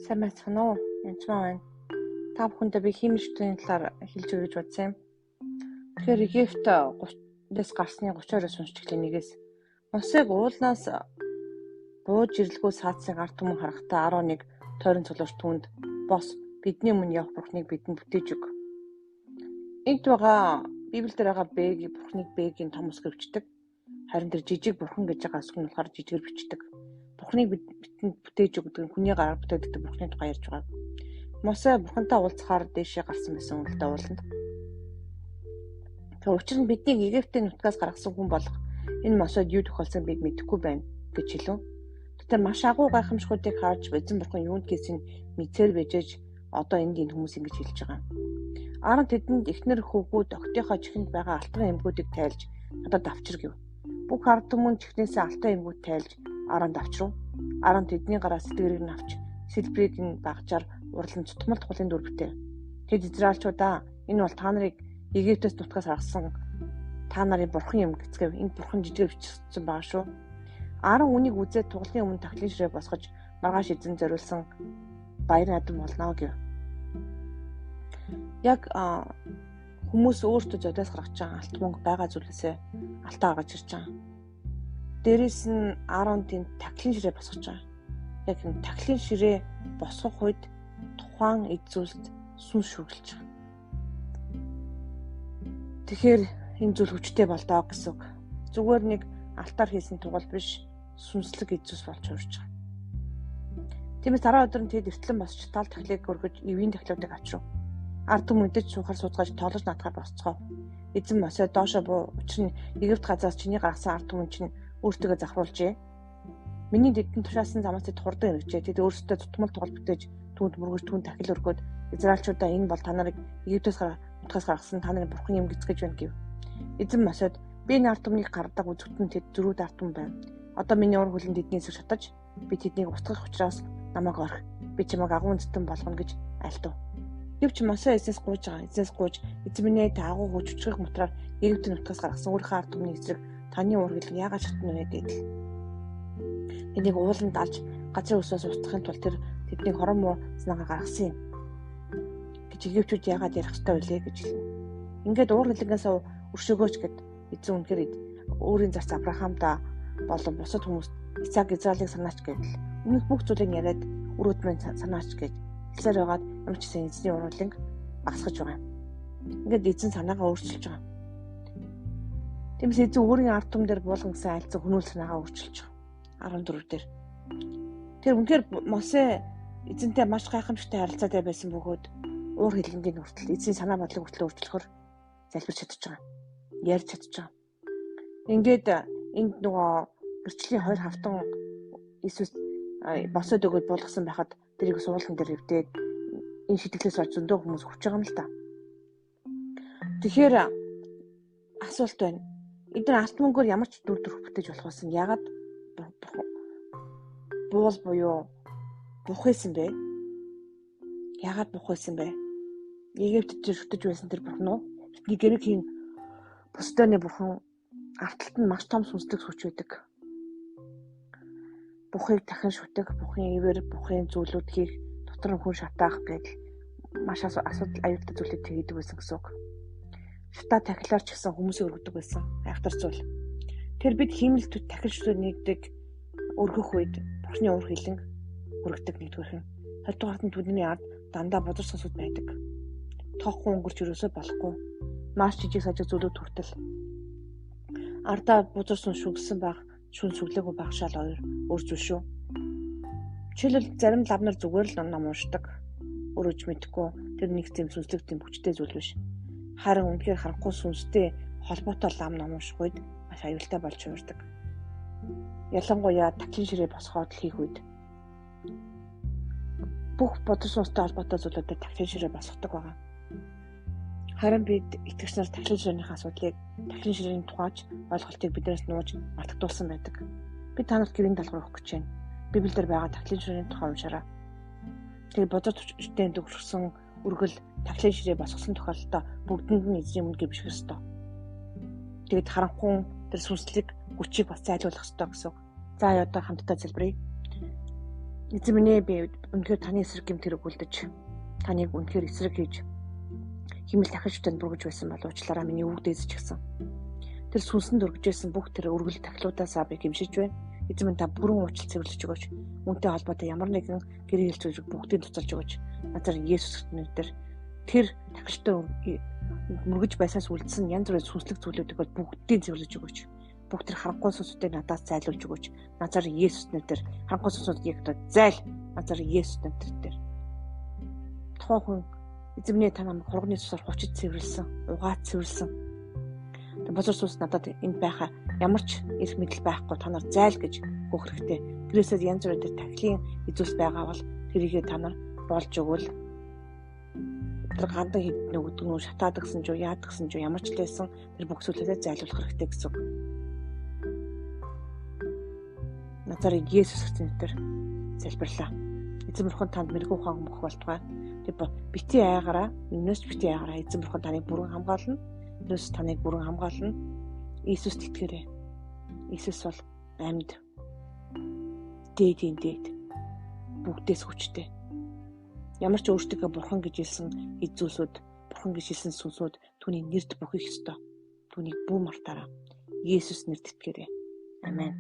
Сайн байна уу? Янчмаа байна. Та бүхэндээ би химичтийн талаар хэлж өгье гэж бодсон юм. Тэгэхээр Египт 30-аас гарсны 32-оос уншчихлаа нэгээс. Мосег уулнаас бууж ирлгүй саацын ард түмэн харахтаа 11 тойрон цолооч түнд бос бидний өмнө явах бурхныг бидэнд бүтээж өг. Энд байгаа Библиэлд байгаа Бэгийг бурхныг Бэгийн том ус гэвчдэг. Харин тэр жижиг бурхан гэж байгаа үсэг нь болохоор жижигэр бичдэг. Бурхныг бидэнд бүтээж өгдөг нь хүний гараар бүтээдэг бурхны тухай ярьж байгаа. Мосе бурхантай уулзахаар дээшээ гарсан байсан өнгөлтэй ууланд. Тэр учир нь биднийг Египтийн нутгаас гаргасан хүн болох энэ Мосед юу тохиолсон бид мэдэхгүй байна гэж хэлв. Тэгтээ маш агуу гайхамшгуудыг харж эзэн бурхан юунд гэсэн мэдсээр бэжэж одоо энэ хүмүүс ингэж хэлж байгаа. Аран тэдэнд эхнэр хөвгүүд октийнхоо чихэнд байгаа алтан эмгүүдийг тайлж надад авчир гэв. Бүх ард түмэн чихнээсээ алтан эмгүүд тайлж аранд авчрав. Аран тэдний гараа сэтгэрийг нь авч сэлбрийг нь багжаар урлан цутмалт хулын дүр битээ. Тэд Израильчуудаа энэ бол та нарыг Египтээс нутгаас гаргасан та нарын бурхан юм гэцгээв. Энэ бурхан жижигэр бичсэн байгаа шүү. Аран үнийг үзээд тугалын өмнө тахлын ширээ босгож маргааш эзэн зориулсан баяр наадам болно гэв. Яг хүмүүс өөртөө зодиос гаргаж байгаа алт мөнгө байгаа зүйлээсээ алтаа гаргаж ирж байгаа. Дээрээс нь Аран тэнд тахлын ширээ босгож байгаа. Яг энэ тахлын ширээ босгох үед тухайн эд зүйлд сүнс шүглэж байгаа. Тэгэхээр энэ зүйл хүчтэй болдоо гэсэн үг. Зүгээр нэг алтаар хийсэн тугал биш сүнслэг эд зүйлс болж хувирж байгаа. Тиймээс дараа өдөр нь тэд эртлэн босч тал тахлыг өргөж эвийн тахлуудыг авчрав. Ард түмэн мэдэж суухаар суудгаж тоолож натгаар босцгоо. Эзэн Мосе доошо буу учир нь Египт газраас чиний гаргасан ард түмэн чинь өөртөө завхруулжээ. Миний дэдэн тушаасан замаас тэд хурдан эргэжээ. Тэд өөрсдөө тутмал тугал бүтээж түүнд мөргөж түүнд тахил өргөөд Израильчуудаа энэ бол та нарыг Египтээс нутгаас гаргасан та нарын бурхан юм гэцгэж байна гэв. Эзэн Мосед би энэ ард түмнийг гардаг үзэгтэн тэд зөрүүд ард түмэн байна. Одоо миний ур хөлн тэдний эсрэг шатаж би тэднийг устгах учраас намайг орх. Би чамайг агуу үндэстэн болгоно гэж альтав. Гэвч Мосе эзнээс гууж байгаа. Эзнээс гууж эзэн минь та агуу гүйж өчрөх матраар Египтийн нутгаас гаргасан өөрийнхөө ард түмний эсрэг таны ур хөлн яагаад шатна вэ гэдэл. Энийг ууланд алж газрын өсөөс устгахын тулд тэр тэднийг хорон муу санаагаар гаргасан юм гэж Египтчүүд яагаад ярих ёстой вэ гэж хэлнэ. Ингээд уур хөлнгээс өршөөгөөч гэд эзэн үнэхээр өөрийн зарц Авраамда болон бусад хүмүүст Исаак Израилийг санаач гэдэл. Өмнөх бүх зүйлийг яриад өрөөд мань санаач гэж хэлсээр байгаад ямар ч гэсэн эзний уруулыг багасгаж байгаа. Ингээд эзэн санаагаа өөрчилж байгаа. Тиймээс эзэн өөрийн ард түмэн дээр буулган гэсэн айлцсан хөнөөл санаагаа өөрчилж байгаа. 14 дээр. Тэр үнэхээр Мосе эзэнтэй маш гайхамшигтай харилцаатай байсан бөгөөд уур хилэнгийн хүртэл эзний санаа бодлыг хүртэл өөрчлөхөр залбирч чадчих байгаа. Ярьж чадчих байгаа. Ингээд энд нөгөө гэрчлийн 2 хавтан Иесус босоод өгөөд буулгасан байхад тэрийг суулган дээр хөвдөөд энэ шитгэлээс олж зөндөө хүмүүс хүч байгаа юм л та. Тэгэхээр асуулт байна. Эдгээр алт мөнгөөр ямар ч дүр төрх бүтээж болох байсан. Ягаад буул буюу бух байсан бэ? Ягаад бух байсан бэ? Египтэд шүтэж байсан тэр бурхан уу? Бидний гэрэг хийн бусдын бурхан арталт нь маш том сүнслэг сүч байдаг. Бухыг дахин шүтэх, бухын ивэр, бухын зүйлүүд хийх, дотор нь хүн шатаах гэдэл маш асуудал аюултай зүйлүүд хийдэг байсан гэсэн үг. Шатаа тахилаар ч гэсэн хүмүүсийг өргөдөг байсан. Айхтар зүйл. Тэр бид хиймэл тахил шүтээ нэгдэг өргөх үед бурхны уур хилэн өргөдөг нэгдүгээрх нь. Хоёрдугаарт нь түүний ард дандаа бузар сонсод байдаг. Тоохгүй өнгөрч өрөөсөө болохгүй. Маш жижиг сажиг зүйлүүд хүртэл ардаа бузар сонс шүглсэн баг, шүн сүглээгүй баг шал өөр зүйл шүү. Жишээлбэл зарим лав нар зүгээр л ном уншдаг. Өрөөж мэдэхгүй тэр нэг зэм сүнслэг зэм хүчтэй зүйл биш. Харин үнэхээр харахгүй сүнстэй холбоотой лам ном унших үед маш аюултай болж хувирдаг. Ялангуяа тахлын ширээ босгоод хийх үед бүх бодис сонстой холбоотой зүйлүүдэд тахлын ширээ босгодог байгаа. Харин бид итгэгч нар тахлын ширээнийхээ асуудлыг тахлын ширээний тухайч ойлголтыг биднээс нууж мартагдуулсан байдаг. Би танарт гэрийн даалгавар өгөх гэж байна. Библиэлд байгаа тахлын ширээний тухай уншаарай. Тэгээд бодит хүчтэй төгсгсөн үргэл тахлын ширээ босгосон тохиолдолд бүгдэнд нь эзний мөнгө биш ёстой. Тэгээд харанхуй тэр сүнслэг хүчийг бас зайлуулах ёстой гэсэн. За одоо хамтдаа залбирая. Эзэн минь ээ, би үнэхээр таны эсрэг гэмт хэрэг үлдэж, таныг үнэхээр эсрэг хийж химэл дахиж танд бүргэж байсан бол уучлаарай миний өвөг дээсч гисэн. Тэр сүнсэнд өргөжсэн бүх тэр өргөл тахлуудаасаа би гимшиж байна. Эзэн минь та бүрэн уучлал цэвэрлэж өгөөч. Үүнтэй холбоотой ямар нэгэн гэрээ хэлцүүлэг бүгдийг туцалж өгөөч. Назар Есүс нэрээр тэр тахилтай мөргөж байсаас үлдсэн янз бүрийн сүнслэг зүйлүүдийг бол бүгдийг цэвэрлэж өгөөч. Бүх тэр харанхуй сүнсүүдийг надаас зайлуулж өгөөч. Назар Есүс нэрээр харанхуй сүнсүүдийг зайл. Назар Есүс нэрээр. Тухайн хүн эзэмнээ та намайг хурганы цусаар хувчиж цэвэрлсэн, угаад цэвэрлсэн. Босор сүнс надад энд байхаа ямар ч эрх мэдэл байхгүй та нар зайл гэж хөөх хэрэгтэй. Тэрээсээ янз бүрийн тэр тахилын эзүүс байгаа бол тэрийгээ та нар болж өгвөл тэр гандан хэд нөгдөг нь шатаад гсэн ч яад гсэн ч ямар ч л байсан тэр бүх зүйлээ зайлуулах хэрэгтэй гэсэн. Назар Есүс Христосийн нэрээр залбирлаа. Эзэн бурхан танд мэрэгүү ухаан өгөх болтугай. Тэг бити айгараа, өнөөс бити айгараа. Эзэн бурхан таныг бүрэн хамгаална. Өнөөс таныг бүрэн хамгаална. Иесуст итгэрэй. Иесус бол амьд. Дээдийн дээд. Бүгдээс хүчтэй. Ямар ч өөртөө бурхан гэж хэлсэн эзүүсүүд, бурхан гэж хэлсэн сүнсүүд түүний нэрд бүхих ёстой. Түүнийг бүү мартаараа. Иесус нэрд итгэрэй. Амен.